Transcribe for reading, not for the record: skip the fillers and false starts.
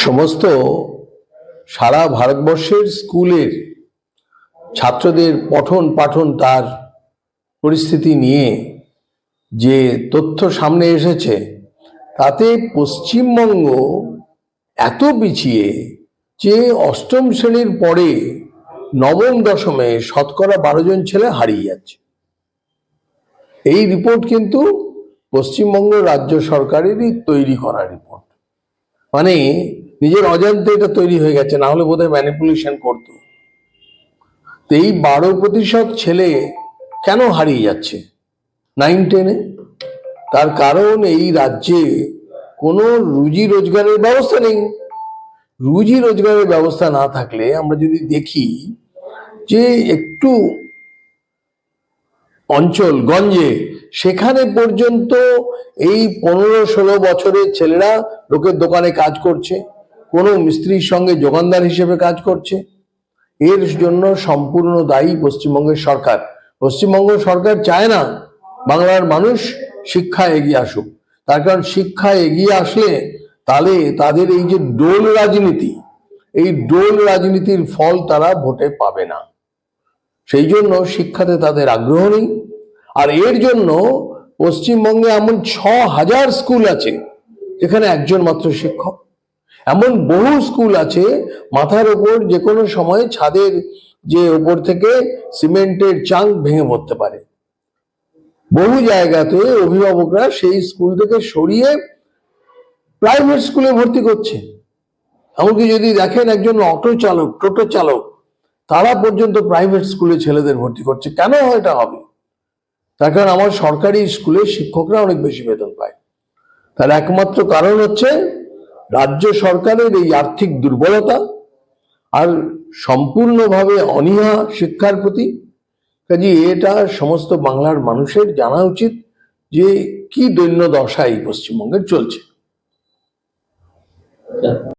সমস্ত সারা ভারতবর্ষের স্কুলের ছাত্রদের পঠন পাঠন তার পরিস্থিতি নিয়ে যে তথ্য সামনে এসেছে তাতে পশ্চিমবঙ্গ এত পিছিয়ে যে অষ্টম শ্রেণীর পরে নবম দশমে শতকরা 12 জন ছেলে হারিয়ে যাচ্ছে। এই রিপোর্ট কিন্তু পশ্চিমবঙ্গ রাজ্য সরকারেরই তৈরি করা রিপোর্ট, মানে নিজের অজান্তে এটা তৈরি হয়ে গেছে, না হলে বোধহয় ম্যানিপুলেশন করতো। তো এই 12% ছেলে কেন হারিয়ে যাচ্ছে 9-10-এ? তার কারণ এই রাজ্যে কোনো রুজি রোজগারের ব্যবস্থা নেই। রুজি রোজগারের ব্যবস্থা না থাকলে আমরা যদি দেখি যে একটু অঞ্চল গঞ্জে সেখানে পর্যন্ত এই 15-16 বছরের ছেলেরা লোকের দোকানে কাজ করছে, কোনো মিস্ত্রির সঙ্গে যোগানদার হিসেবে কাজ করছে। এর জন্য সম্পূর্ণ দায়ী পশ্চিমবঙ্গের সরকার। পশ্চিমবঙ্গ সরকার চায় না বাংলার মানুষ শিক্ষা এগিয়ে আসুক, তার কারণ শিক্ষা এগিয়ে আসলে তাহলে তাদের এই যে ডোল রাজনীতি, এই ডোল রাজনীতির ফল তারা ভোটে পাবে না। সেই জন্য শিক্ষাতে তাদের আগ্রহ নেই। আর এর জন্য পশ্চিমবঙ্গে এমন 6000 স্কুল আছে যেখানে একজন মাত্র শিক্ষক। এমন বহু স্কুল আছে মাথার উপর যে কোনো সময় ছাদের যে উপর থেকে সিমেন্টের চাং ভেঙে পড়তে পারে। বহু জায়গাতে অভিভাবকরা সেই স্কুল থেকে সরিয়ে প্রাইভেট স্কুলে ভর্তি করছে। এমনকি যদি দেখেন একজন অটো চালক, টোটো চালক, তারা পর্যন্ত প্রাইভেট স্কুলে ছেলেদের ভর্তি করছে। কেন এটা হবে? তার কারণ আমার সরকারি স্কুলে শিক্ষকরা অনেক বেশি বেতন পায়। তার একমাত্র কারণ হচ্ছে রাজ্য সরকারের এই আর্থিক দুর্বলতা আর সম্পূর্ণভাবে অনীহা শিক্ষার প্রতি। কাজে এটা সমস্ত বাংলার মানুষের জানা উচিত যে কি দৈন্য দশা এই পশ্চিমবঙ্গের চলছে।